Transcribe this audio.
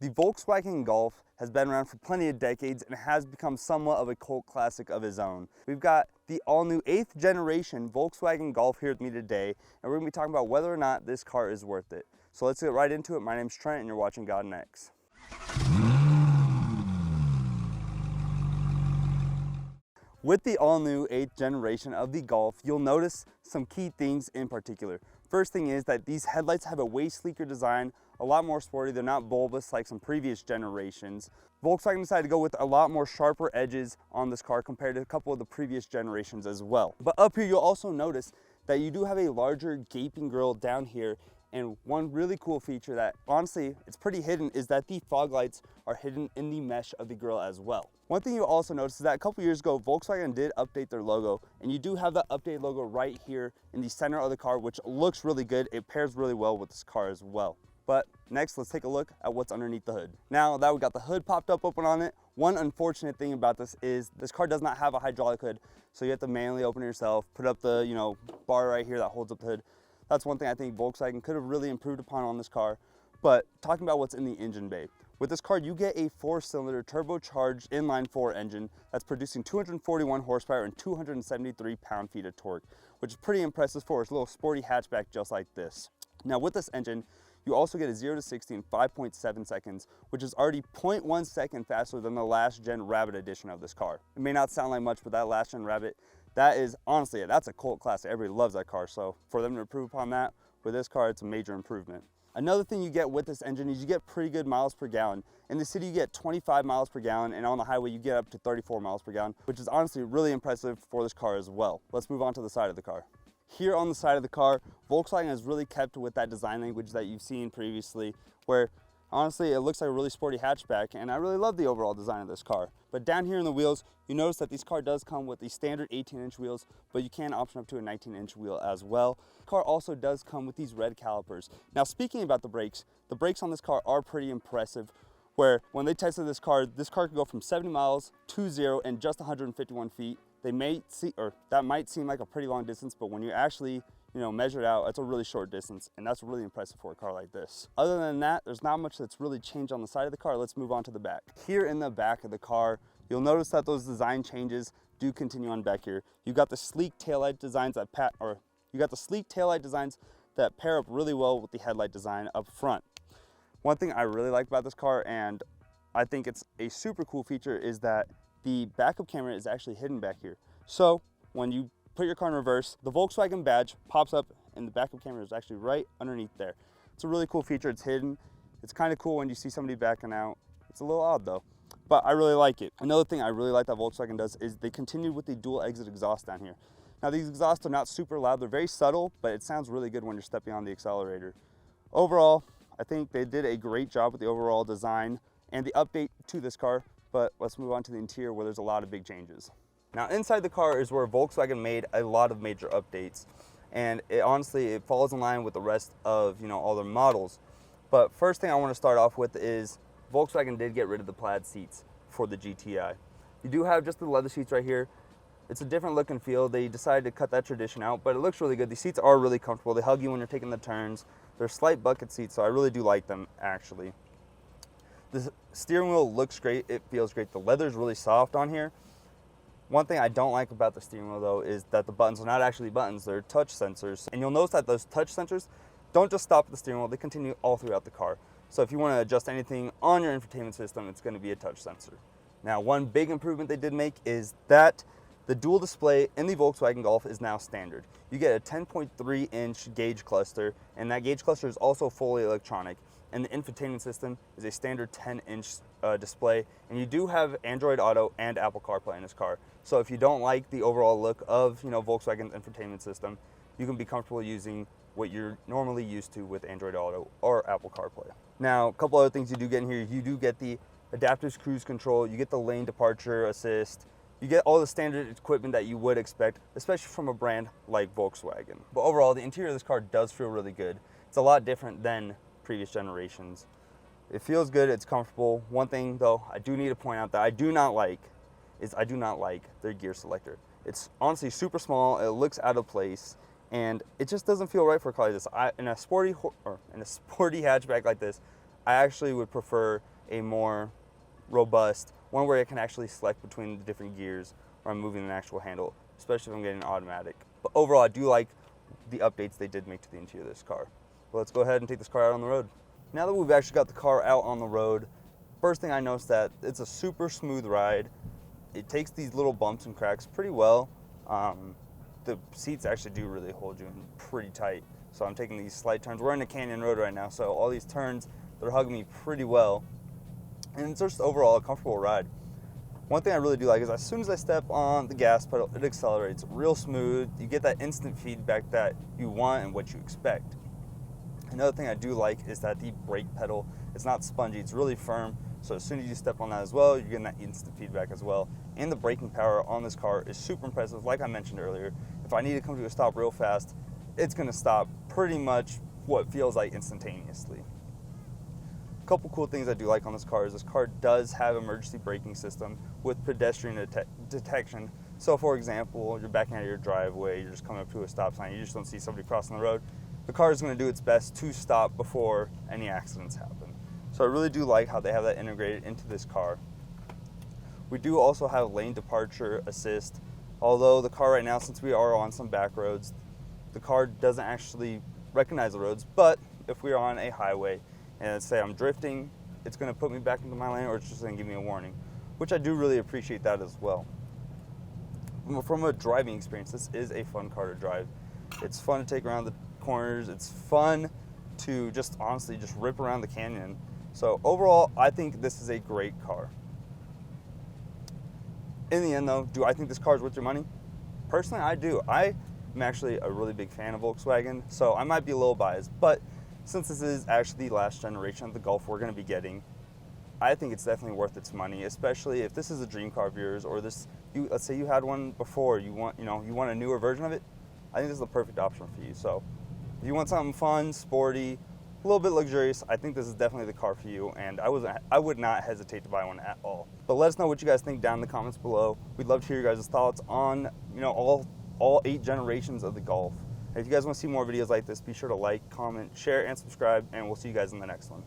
The Volkswagen Golf has been around for plenty of decades and has become somewhat of a cult classic of his own. We've got the all-new 8th generation Volkswagen Golf here with me today, and we're going to be talking about whether or not this car is worth it. So let's get right into it. My name's Trent and you're watching God Next. With the all-new 8th generation of the Golf, you'll notice some key things in particular. First thing is that these headlights have a way sleeker design, a lot more sporty. They're not bulbous like some previous generations. Volkswagen decided to go with a lot more sharper edges on this car compared to a couple of the previous generations as well. But up here, you'll also notice that you do have a larger gaping grille down here. And one really cool feature that, honestly, it's pretty hidden, is that the fog lights are hidden in the mesh of the grille as well. One thing you'll also notice is that a couple years ago, Volkswagen did update their logo, and you do have that updated logo right here in the center of the car, which looks really good. It pairs really well with this car as well. But next, let's take a look at what's underneath the hood. Now that we got the hood popped up open on it, one unfortunate thing about this is this car does not have a hydraulic hood, so you have to manually open it yourself, put up the bar right here that holds up the hood. That's one thing I think Volkswagen could have really improved upon on this car. But talking about what's in the engine bay, with this car you get a 4-cylinder turbocharged inline-4 engine that's producing 241 horsepower and 273 pound-feet of torque, which is pretty impressive for a little sporty hatchback just like this. Now with this engine, you also get a 0 to 60 in 5.7 seconds, which is already 0.1 second faster than the last gen Rabbit edition of this car. It may not sound like much, but that last gen Rabbit, that is honestly, that's a cult classic. Everybody loves that car. So for them to improve upon that with this car, it's a major improvement. Another thing you get with this engine is you get pretty good miles per gallon. In the city, you get 25 miles per gallon, and on the highway, you get up to 34 miles per gallon, which is honestly really impressive for this car as well. Let's move on to the side of the car. Here on the side of the car, Volkswagen has really kept with that design language that you've seen previously, where honestly, it looks like a really sporty hatchback, and I really love the overall design of this car. But down here in the wheels, you notice that this car does come with the standard 18-inch wheels, but you can option up to a 19-inch wheel as well. The car also does come with these red calipers. Now, speaking about the brakes on this car are pretty impressive, where when they tested this car could go from 70 miles to 0 in just 151 feet. That might seem like a pretty long distance, but when you actually measure it out, it's a really short distance, and that's really impressive for a car like this. Other than that, there's not much that's really changed on the side of the car. Let's move on to the back. Here in the back of the car, you'll notice that those design changes do continue on back here. You've got the sleek taillight designs that pair up really well with the headlight design up front. One thing I really like about this car, and I think it's a super cool feature, is that the backup camera is actually hidden back here. So when you put your car in reverse, the Volkswagen badge pops up and the backup camera is actually right underneath there. It's a really cool feature. It's hidden. It's kind of cool when you see somebody backing out. It's a little odd though, but I really like it. Another thing I really like that Volkswagen does is they continued with the dual exit exhaust down here. Now these exhausts are not super loud. They're very subtle, but it sounds really good when you're stepping on the accelerator. Overall, I think they did a great job with the overall design and the update to this car, but let's move on to the interior where there's a lot of big changes. Now inside the car is where Volkswagen made a lot of major updates, and it falls in line with the rest of all their models. But first thing I want to start off with is Volkswagen did get rid of the plaid seats for the GTI. You do have just the leather seats right here. It's a different look and feel. They decided to cut that tradition out, but it looks really good. The seats are really comfortable. They hug you when you're taking the turns. They're slight bucket seats, so I really do like them actually. The steering wheel looks great. It feels great. The leather is really soft on here. One thing I don't like about the steering wheel though is that the buttons are not actually buttons, they're touch sensors. And you'll notice that those touch sensors don't just stop at the steering wheel, they continue all throughout the car. So if you want to adjust anything on your infotainment system, it's going to be a touch sensor. Now one big improvement they did make is that the dual display in the Volkswagen Golf is now standard. You get a 10.3-inch gauge cluster, and that gauge cluster is also fully electronic. And the infotainment system is a standard 10-inch display, and you do have Android Auto and Apple CarPlay in this car. So if you don't like the overall look of Volkswagen's infotainment system, you can be comfortable using what you're normally used to with Android Auto or Apple CarPlay. Now, a couple other things you do get in here. You do get the adaptive cruise control, you get the lane departure assist, you get all the standard equipment that you would expect, especially from a brand like Volkswagen. But overall, the interior of this car does feel really good. It's a lot different than previous generations. It feels good, it's comfortable. One thing though, I do need to point out that I do not like their gear selector. It's honestly super small, it looks out of place, and it just doesn't feel right for a car like this. In a sporty hatchback like this, I actually would prefer a more robust, one where I can actually select between the different gears or I'm moving an actual handle, especially if I'm getting an automatic. But overall, I do like the updates they did make to the interior of this car. Well, let's go ahead and take this car out on the road. Now that we've actually got the car out on the road, first thing I noticed that it's a super smooth ride. It takes these little bumps and cracks pretty well. The seats actually do really hold you in pretty tight. So I'm taking these slight turns. We're in a canyon road right now, so all these turns, they're hugging me pretty well. And it's just overall a comfortable ride. One thing I really do like is as soon as I step on the gas pedal, it accelerates real smooth. You get that instant feedback that you want and what you expect. Another thing I do like is that the brake pedal, it's not spongy, it's really firm. So as soon as you step on that as well, you're getting that instant feedback as well. And the braking power on this car is super impressive. Like I mentioned earlier, if I need to come to a stop real fast, it's gonna stop pretty much what feels like instantaneously. A couple cool things I do like on this car is this car does have emergency braking system with pedestrian detection. So for example, you're backing out of your driveway, you're just coming up to a stop sign, you just don't see somebody crossing the road. The car is going to do its best to stop before any accidents happen. So I really do like how they have that integrated into this car. We do also have lane departure assist, although the car right now, since we are on some back roads, the car doesn't actually recognize the roads. But if we're on a highway and let's say I'm drifting, it's going to put me back into my lane, or it's just going to give me a warning, which I do really appreciate that as well. From a driving experience, this is a fun car to drive. It's fun to take around the corners. It's fun to just honestly just rip around the canyon. So overall, I think this is a great car. In the end though, do I think this car is worth your money? Personally, I do. I'm actually a really big fan of Volkswagen, so I might be a little biased, but since this is actually the last generation of the Golf we're going to be getting, I think it's definitely worth its money, especially if this is a dream car of yours, or let's say you had one before, you want a newer version of it. I think this is the perfect option for you. So if you want something fun, sporty, a little bit luxurious, I think this is definitely the car for you, and I would not hesitate to buy one at all. But let us know what you guys think down in the comments below. We'd love to hear your guys' thoughts on all 8 generations of the Golf. And if you guys want to see more videos like this, be sure to like, comment, share, and subscribe, and we'll see you guys in the next one.